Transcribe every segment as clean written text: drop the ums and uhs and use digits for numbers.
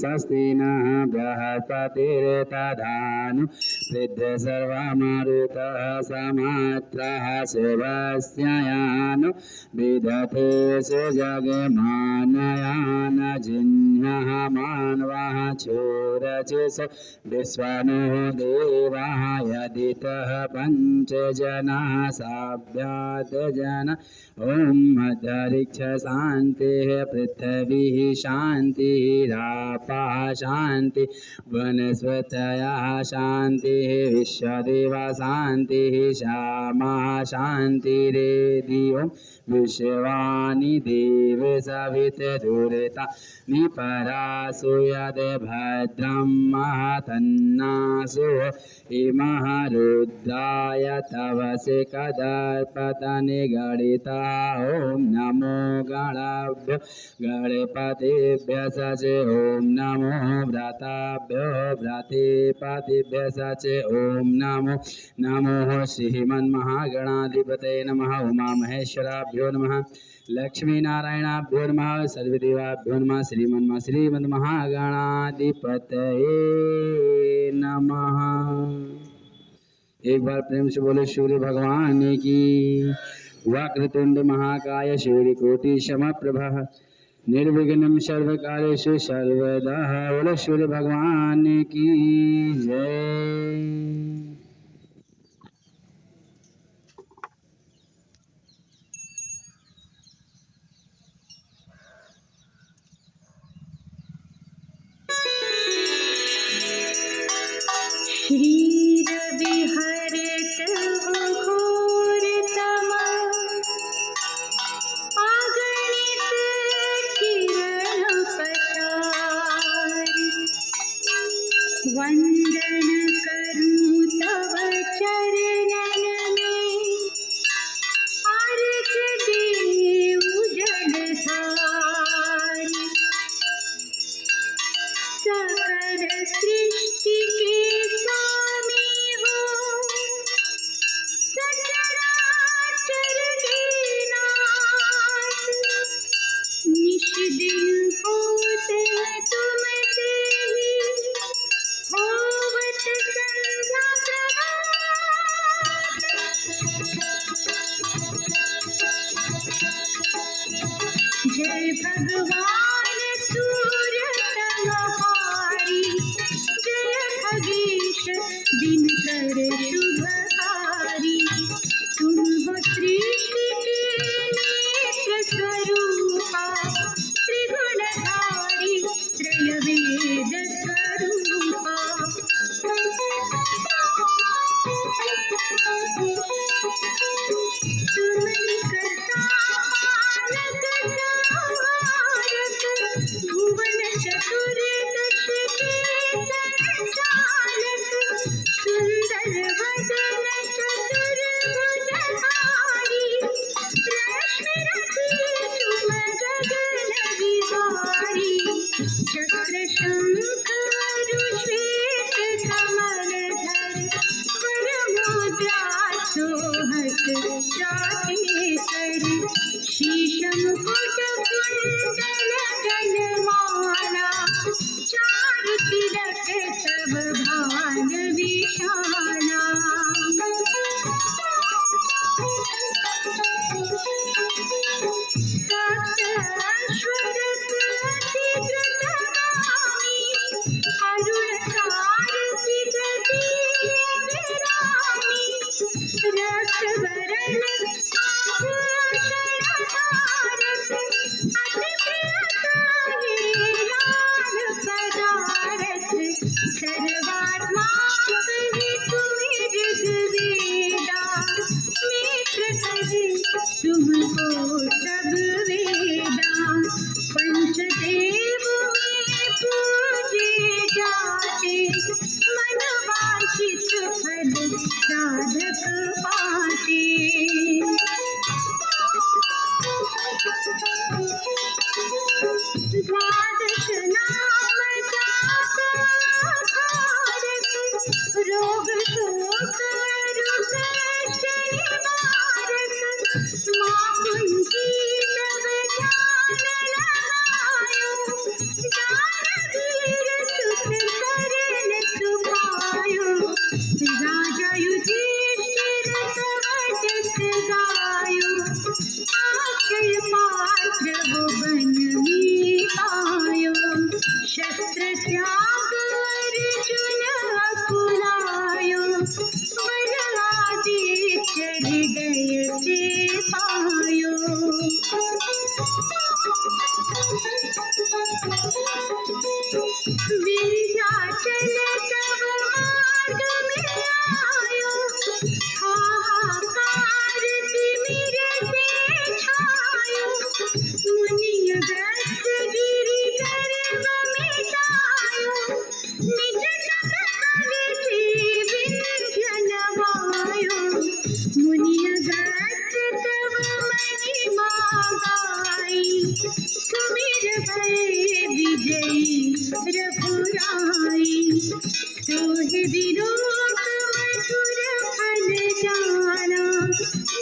स्वस्ति न बृहस्पतिर्दधातु वृद्ध सर्वमारुतः समात्रः शुभस्यायानु विदते सुजगमानयान जिन्यः मानवः चोरचिस विश्वनो देवाः यदितः पञ्चजनाः साभ्यातजन ॐ अन्तरिक्ष शान्तिः पृथिवीः शान्तिरापः शान्ति वनस्पतयः शान्तिः विश्वदेवा शान्तिः श्यामा शान्तिरेदिवं विश्वानि देव सवितुर्ता निपरासु यद् भद्रं महतन्नासु इमः रुद्राय तवसे कदर्पतनिगणिता ॐ नमो गणाभ्यो गणपतिभ्य सच ॐ नमो व्रताभ्यो व्रतिपतिभ्य सच ॐ नमो नमो श्रीमन्महागणाधिपतये नमः उमामहेश्वराभ्यो नमः लक्ष्मीनारायणाभ्यो नमः सर्वदेवाभ्यो नमः श्रीमन्महागणाधिपतये नमः। एक बार प्रेम से बोले सूर्य भगवान की। वक्रतुंड महाकाय सूर्यकोटि समप्रभा निर्विघ्नं सर्वकार्येषु सर्वदा। बोले सूर्य भगवान की जय। वंदन करूं तव चरणन में अर्घ देऊं जलधारी। सकल सृष्टि के स्वामी हो सचराचर के नाथ। निश दिन होते तुमसे ही होवत संध्या प्रभात। जय भगवान सूर्य तमहारी। जय खगेश दिनकर शुभकारी। तुम हो सृष्टि के नेत्र स्वरूपा। त्रिगुणधारी त्रयवेद स्वरूपा। तुमनि कर्ता पालक संहारक। भुवन चतुर्दश के संचालक। सुंदर वदन चतुर्भुजधारी। लक्ष्मी रथी तुम गगन विहारी। चक्र शंख श्वेत कमलधर। वरमुद्रा सोहत जातेश्वरी। शीश मुकुट कुंडल गलमाला। चारु तिलक चल तब मार्ग में आयो, हाहाकार तिमिर से छायो, मुनि अगस्त गिरि गर्भ मिटायो, निज जग बल से विंध्य नवायो, मुनि अगस्त तब महिमा गाई, सुमिर भय विजयी रघुराई, सोहि विलोक मधुर फल जाना,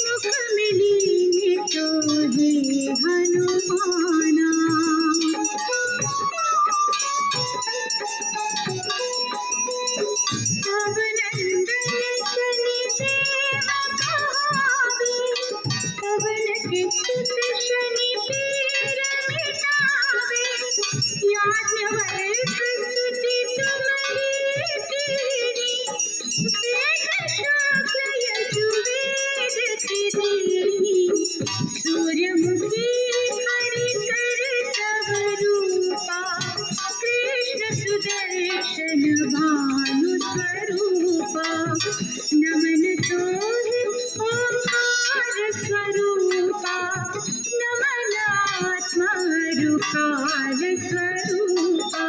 मुख मिली सोहि हनुमाना। तब नंदन शनि देव कहावे, पवन के सुत शनि पीर मिटावे, याज्ञवल्क्य स्तुति तुम्हारी कीनी, वेद शुक्ल यजुर्वेद की दीनी, सूर्यमुखी हरि कर तब रूपा, कृष्ण सुदर्शन भानु स्वरूपा, नमन तोहि ओंकार स्वरूपा, नमनात्मा रुखार स्वरूपा।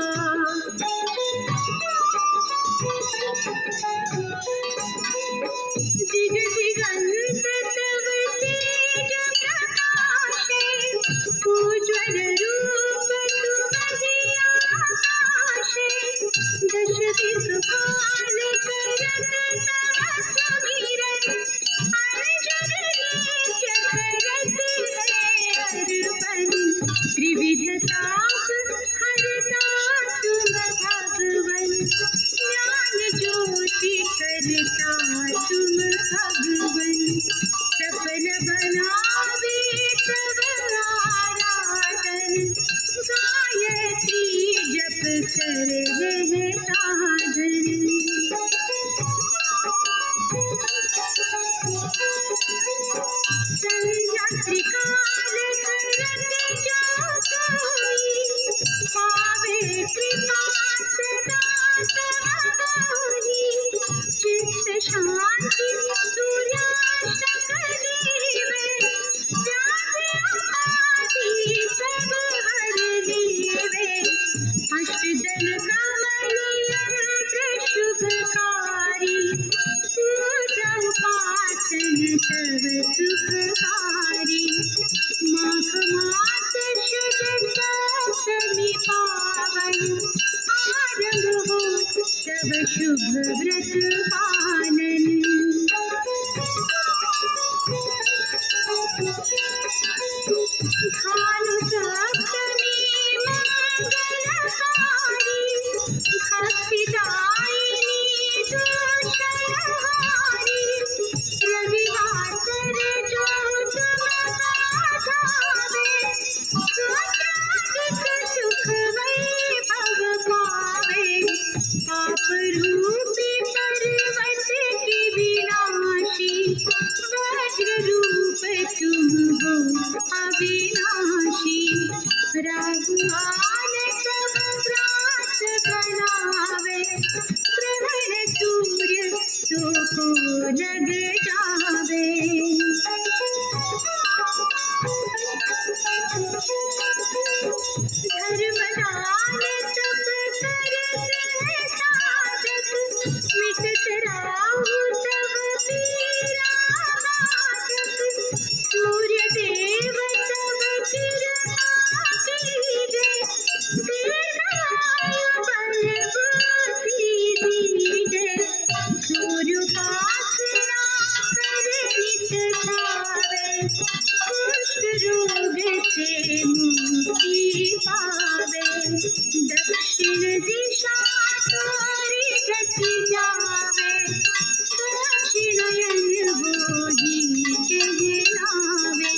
दिग दिगंत तव तेज प्रकाशे, उज्ज्वल रूप तुम्हारी आकाशे, दश दिस काल करत तव सुमिरन, अंजनी करत है अर्पण, त्रिविध ताप हरता तुम भगवन, ज्ञान ज्योति करता तुम भगवन, सफल बनावे तब आराधन, गायत्री जप सर्वह साधन। संध्या त्रिकाल करत जो कोई, पावे कृपा सदा तब कोई, चित्त शांति सूर्याष्टक लीवे, व्याधि उपाधि सब हर लीवे, अष्टदल कमल यंत्र शुभकारी, पूजा उपासन तब सुखकारी, माघ मास शुभ सप्तमी पावन, आरंभ हो तब शुभ व्रत पालन। भानु सप्तमी मंगलकारी, भक्तिदायिनी दोषनहारी, रविवार जो तुम साधावे, सुजादिक सुख वैभव पावे, पाप रूपी पर्वत की विनाशी, वज्र रूप तुम हो अविनाशी, राहुआन तब व्रात बनावे, ग्रहण सूर्य तो को लग जावे। धर्मदान तब करत साधक, मिटत राहु तब पीरा बाधक, सूर्य देव तब कृपा कीजे, दीर्घायु बल बुद्धि दीजे, सूर्योपासना कर नित धावे, कुष्ठ रोग से मुक्ति पावे, दक्षिण दिशा तोरी गति जावे, दक्षिणायन होई कहलावे।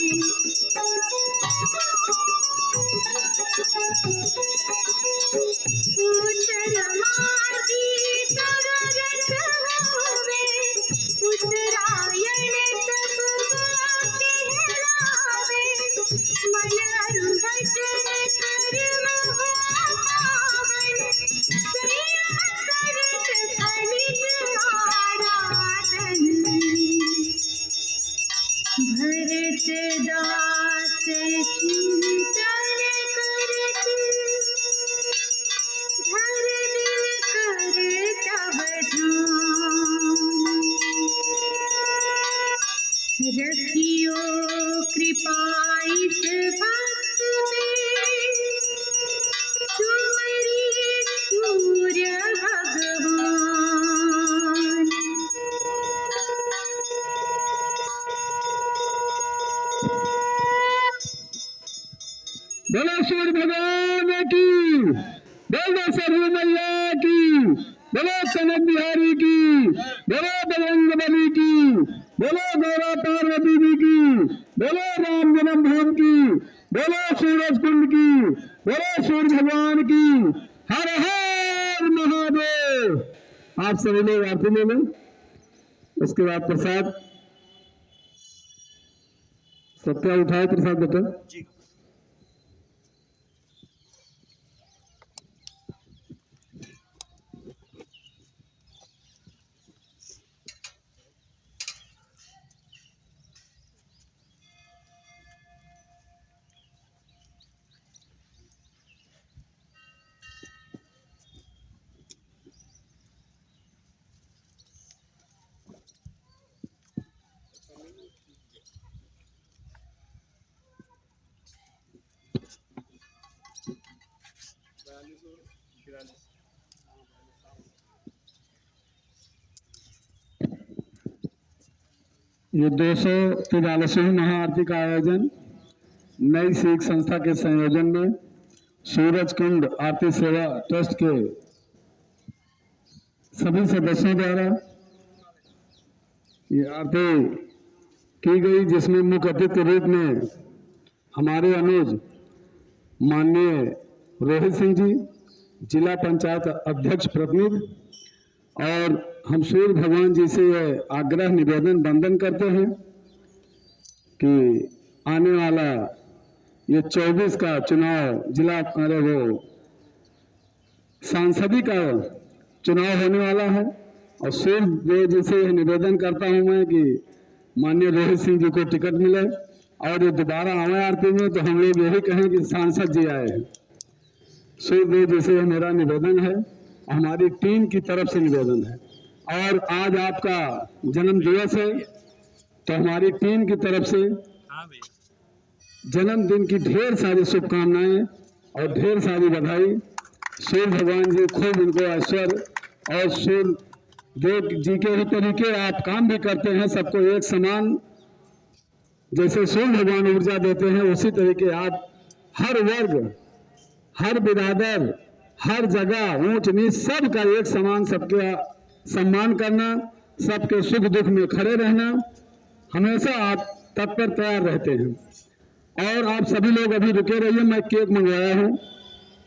पूछल मार्गी तब रस होवे, उत्तरायण तब कहलावे, मन अरु वचन कर्म हो पावन, बोलो सरयू मैया की, बोलो कनक बिहारी की, बोलो बजरंग बली की, बोलो गौरा पार्वती जी की, बोलो राम जन्मभूमि की, बोलो सूरज कुंड की, बोलो सूर्य भगवान की। हर हर महादेव। आप सभी लोग आरती ले लें, उसके बाद प्रसाद सबका उठाए प्रसाद बेटा। ये 243वीं महाआरती का आयोजन नई सीख संस्था के संयोजन में सूरज कुंड आरती सेवा ट्रस्ट के सभी सदस्यों द्वारा ये आरती की गई, जिसमें मुख्य अतिथि के रूप में हमारे अनुज माननीय रोहित सिंह जी, जिला पंचायत अध्यक्ष प्रतिनिधि, और हम सूर्य भगवान जी से यह आग्रह निवेदन वंदन करते हैं कि आने वाला ये 24 का चुनाव जिला वो सांसदी का चुनाव होने वाला है, और सूर्य देव जी से यह निवेदन करता हूं मैं कि माननीय रोहित सिंह जी को टिकट मिले और ये दोबारा आवे आरती में, तो हम लोग यही कहें कि सांसद जी आए हैं। सूर्य देव जी से मेरा निवेदन है, हमारी टीम की तरफ से निवेदन है। और आज आपका जन्म दिवस है, तो हमारी टीम की तरफ से जन्मदिन की ढेर सारी शुभकामनाएं और ढेर सारी बधाई। सूर्य भगवान जी खूब इनको ऐश्वर्य और सूर्य देव जी के ही तरीके आप काम भी करते हैं, सबको एक समान जैसे सूर्य भगवान ऊर्जा देते हैं, उसी तरीके आप हर वर्ग, हर बिरादर, हर जगह ऊंच नीच सबका एक समान, सबके सम्मान करना, सबके सुख दुख में खड़े रहना, हमेशा आप तत्पर तैयार रहते हैं। और आप सभी लोग अभी रुके रहिए, मैं केक मंगवाया हूँ,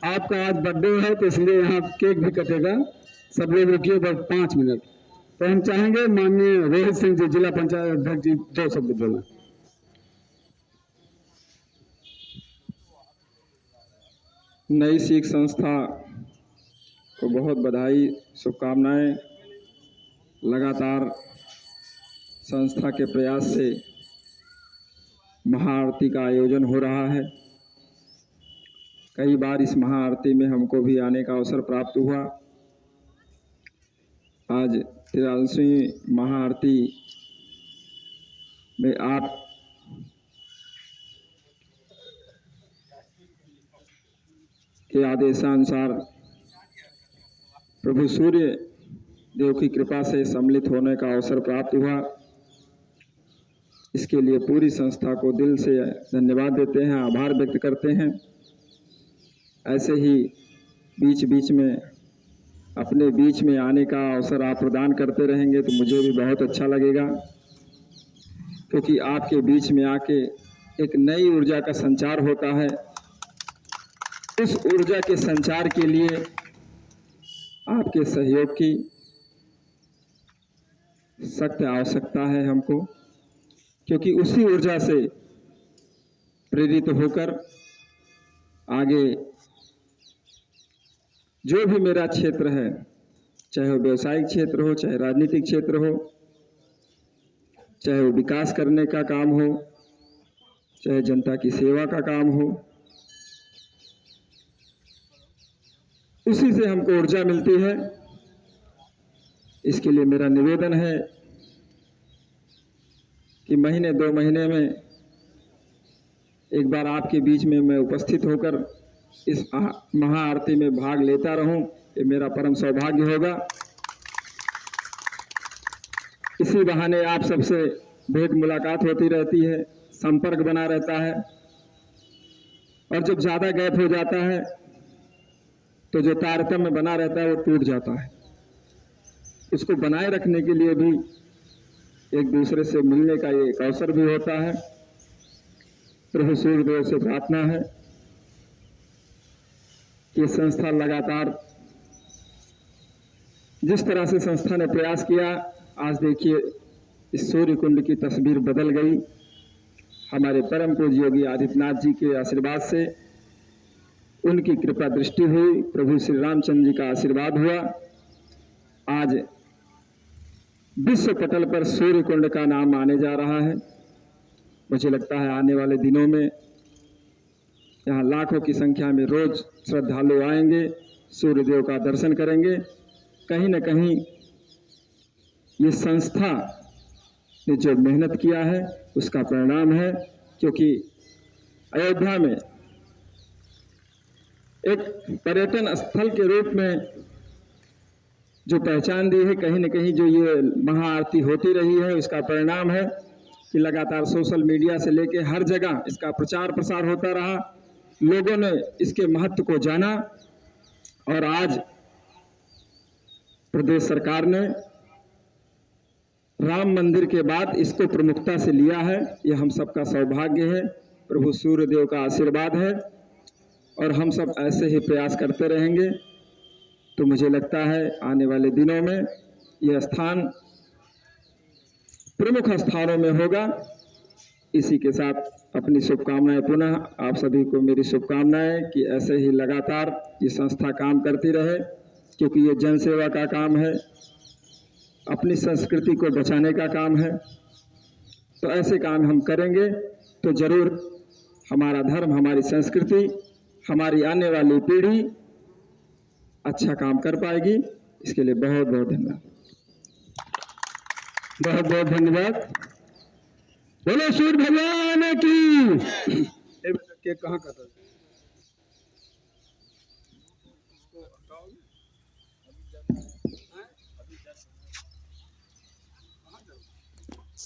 आपका आज बर्थडे है तो इसलिए यहाँ केक भी कटेगा। सब लोग रुकिए बस 5 मिनट। तो हम चाहेंगे माननीय रोहित सिंह जी, जिला पंचायत अध्यक्ष जी, 2 शब्द बोलें। नई सीख संस्था को बहुत बधाई, शुभकामनाएं। लगातार संस्था के प्रयास से महाआरती का आयोजन हो रहा है। कई बार इस महाआरती में हमको भी आने का अवसर प्राप्त हुआ। आज 43वीं महाआरती में आप के आदेशानुसार प्रभु सूर्य देव की कृपा से सम्मिलित होने का अवसर प्राप्त हुआ। इसके लिए पूरी संस्था को दिल से धन्यवाद देते हैं, आभार व्यक्त करते हैं। ऐसे ही बीच बीच में अपने बीच में आने का अवसर आप प्रदान करते रहेंगे तो मुझे भी बहुत अच्छा लगेगा, क्योंकि आपके बीच में आके एक नई ऊर्जा का संचार होता है। उस ऊर्जा के संचार के लिए आपके सहयोग की सख्त आवश्यकता है हमको, क्योंकि उसी ऊर्जा से प्रेरित होकर आगे जो भी मेरा क्षेत्र है, चाहे वो व्यवसायिक क्षेत्र हो, चाहे राजनीतिक क्षेत्र हो, चाहे वो विकास करने का काम हो, चाहे जनता की सेवा का काम हो, उसी से हमको ऊर्जा मिलती है। इसके लिए मेरा निवेदन है कि महीने 2 महीने में एक बार आपके बीच में मैं उपस्थित होकर इस महाआरती में भाग लेता रहूं, ये मेरा परम सौभाग्य होगा। इसी बहाने आप सबसे भेंट मुलाकात होती रहती है, संपर्क बना रहता है, और जब ज़्यादा गैप हो जाता है तो जो तारतम्य बना रहता है वो टूट जाता है। इसको बनाए रखने के लिए भी एक दूसरे से मिलने का ये एक अवसर भी होता है। प्रभु सूर्यदेव से प्रार्थना है कि संस्था लगातार जिस तरह से संस्था ने प्रयास किया, आज देखिए इस सूर्य कुंड की तस्वीर बदल गई। हमारे परम पूज्य योगी आदित्यनाथ जी के आशीर्वाद से, उनकी कृपा दृष्टि हुई, प्रभु श्री रामचंद्र जी का आशीर्वाद हुआ। आज विश्व पटल पर सूर्य कुंड का नाम आने जा रहा है। मुझे लगता है आने वाले दिनों में यहाँ लाखों की संख्या में रोज श्रद्धालु आएंगे, सूर्यदेव का दर्शन करेंगे। कहीं न कहीं ये संस्था ने जो मेहनत किया है उसका परिणाम है, क्योंकि अयोध्या में एक पर्यटन स्थल के रूप में जो पहचान दी है, कहीं न कहीं जो ये महाआरती होती रही है उसका परिणाम है कि लगातार सोशल मीडिया से लेके हर जगह इसका प्रचार प्रसार होता रहा, लोगों ने इसके महत्व को जाना और आज प्रदेश सरकार ने राम मंदिर के बाद इसको प्रमुखता से लिया है। ये हम सबका सौभाग्य है, प्रभु सूर्यदेव का आशीर्वाद है और हम सब ऐसे ही प्रयास करते रहेंगे। तो मुझे लगता है आने वाले दिनों में यह स्थान प्रमुख स्थानों में होगा। इसी के साथ अपनी शुभकामनाएं, पुनः आप सभी को मेरी शुभकामनाएं कि ऐसे ही लगातार ये संस्था काम करती रहे, क्योंकि ये जन सेवा का काम है, अपनी संस्कृति को बचाने का काम है। तो ऐसे काम हम करेंगे तो जरूर हमारा धर्म, हमारी संस्कृति, हमारी आने वाली पीढ़ी अच्छा काम कर पाएगी। इसके लिए बहुत बहुत धन्यवाद। बहुत बहुत धन्यवाद। बोलो सूर्य भगवान की। कहाँ का था?